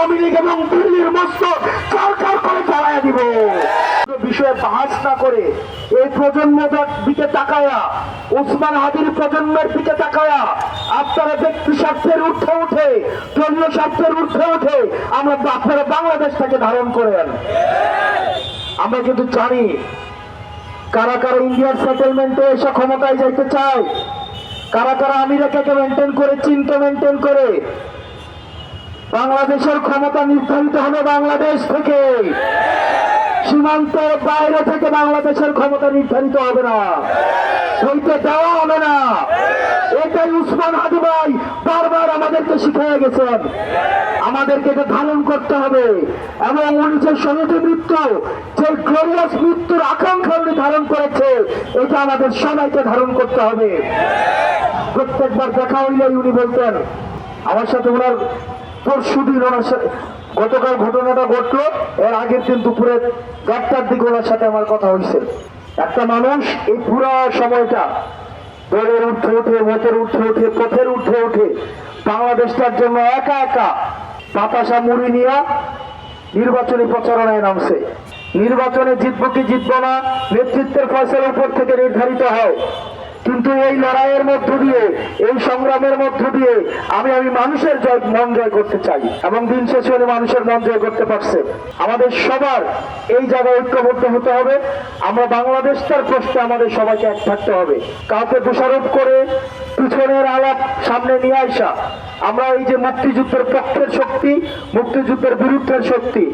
আওয়ামী লীগ এবং দিল্লির মস্তক সরকার করে চালাইয়া দিব। বিষয়ে বাহাস না করে এই প্রজন্মের দিকে তাকায়া, ওসমান হাদির প্রজন্মের দিকে তাকায়া আপনারা ব্যক্তি স্বার্থের ঊর্ধ্বে উঠে, দলীয় স্বার্থের ঊর্ধ্বে উঠে আপনারা বাংলাদেশটাকে ধারণ করেন। আমরা কিন্তু জানি কারা কারা ইন্ডিয়ার সেটেলমেন্টে এসে ক্ষমতায় যাইতে চায়, কারা কারা আমেরিকাকে মেনটেন করে, চীনকে মেনটেন করে। বাংলাদেশের ক্ষমতা নির্ধারিত হবে বাংলাদেশ থেকে, সীমান্তের বাইরে থেকে বাংলাদেশের ক্ষমতা নির্ধারিত হবে না, হইতে দেওয়া হবে না। এটাই উসমান হাদি ভাই বারবার আমাদেরকে শিখিয়ে গেছেন। আমাদেরকে এটা ধারণ করতে হবে এবং উনি যে শহীদ মৃত্যু, যে গ্লোরিয়াস মৃত্যুর আকাঙ্ক্ষা উনি ধারণ করেছে, এটা আমাদের সবাইকে ধারণ করতে হবে। প্রত্যেকবার দেখা হইলেই উনি বলতেন, আমার সাথে ওনার পরশুদিন ওনার সাথে গতকাল ঘটনাটা ঘটলো, এর আগের দিন দুপুরে 4টার দিকে ওনার সাথে আমার কথা হয়েছে। একটা মানুষ এই পুরা সময়টা দলের উঠে উঠে, মতের উঠে উঠে, পথের উঠে উঠে বাংলাদেশটার জন্য একা একা বাতাসা মুড়ি নিয়ে নির্বাচনী প্রচারণায় নামছে। নির্বাচনে জিতবো কি জিতবো না নেতৃত্বের ফয়সালা উপর থেকে নির্ধারিত হয়, কিন্তু এই লড়াইয়ের মধ্য দিয়ে, এই সংগ্রামের মধ্য দিয়ে আমি মানুষের মন জয় করতে চাই এবং দিন শেষে উনি মানুষের মন জয় করতে পারছে। আমাদের সবার এই জায়গায় ঐক্যবদ্ধ হতে হবে। আমরা বাংলাদেশটার প্রশ্নে আমাদের সবাইকে এক থাকতে হবে। কাউকে দোষারোপ করে পিছনের আলাপ সামনে নিয়ে আসা, আমরা এই যে মুক্তিযুদ্ধের পক্ষের শক্তি, মুক্তিযুদ্ধের বিরুদ্ধের শক্তি,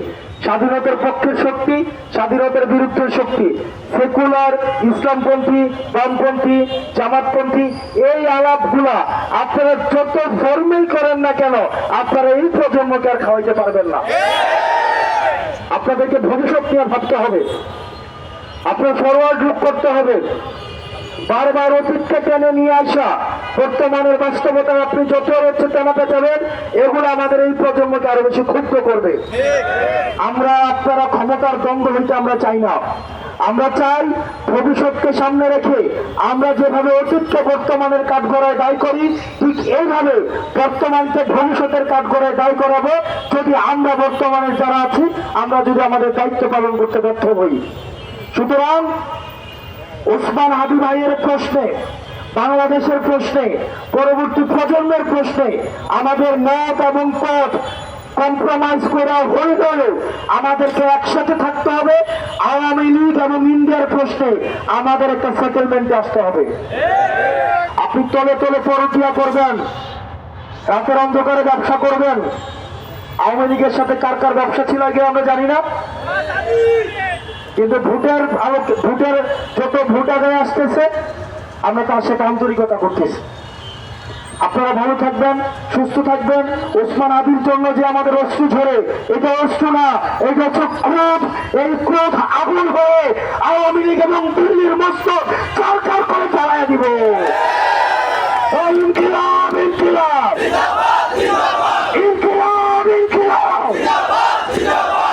স্বাধীনতার পক্ষের শক্তি, স্বাধীনতার বিরুদ্ধের শক্তি, সেকুলার, ইসলামপন্থী, বামপন্থী, জামাতপন্থী, এই আলাপগুলা আপনারা যত ফর্মেই করেন না কেন, আপনারা এই প্রজন্মকে আর খাওয়াইতে পারবেন না। আপনাদেরকে ভবিষ্যৎ নিয়ে ভাবতে হবে, আপনার ফরওয়ার্ড লুক করতে হবে। বারবার অতীতকে টেনে নিয়ে আসা, বর্তমানের বাস্তবতা আপনি যত হচ্ছে টানাতে যাবেন, এগুলো আমাদের এই প্রজন্মকে আরো বেশি ক্ষুব্ধ করবে। আমরা আপনারা ক্ষমতার দ্বন্দ্ব হইতে আমরা চাই না। আমরা চাই ভবিষ্যৎকে সামনে রেখে আমরা যেভাবে অতীতকে বর্তমানের কাঠগড়ায় দায়ী করি, ঠিক এইভাবে বর্তমানকে ভবিষ্যতের কাঠগড়ায় দায়ী করাবো, যদি আমরা বর্তমানে যারা আছি আমরা যদি আমাদের দায়িত্ব পালন করতে ব্যর্থ হই। সুতরাং ওসমান হাদি ভাইয়ের প্রশ্নে, বাংলাদেশের প্রশ্নে, পরবর্তী প্রজন্মের প্রশ্নে আমাদের মত এবং পথ কম্প্রোমাইজ করা হলেও আমাদেরকে একসাথে থাকতে হবে। আওয়ামী লীগ এবং ইন্ডিয়ার প্রশ্নে আমাদের একটা সেটেলমেন্টে আসতে হবে। আপনি তলে তলে পরকিয়া করবেন, রাতের অন্ধকারে ব্যবসা করবেন। আওয়ামী লীগের সাথে কার কার ব্যবসা ছিল আগে আমরা জানি না, কিন্তু ভোটের যত ভোট আদায় আসতেছে আমরা তার সাথে আন্তরিকতা করতেছি। আপনারা ভালো থাকবেন, সুস্থ থাকবেন। ওসমান হাদির জন্য যে আমাদের অশ্রু ঝরে, এটা অশ্রু না, এটা হচ্ছে ক্রোধ। এই ক্রোধ আগুন হয়ে আওয়ামী লীগ এবং দিল্লির মস্তক সরকার করে চালাইয়া দিব। ইনকিলাব, ইনকিলাব।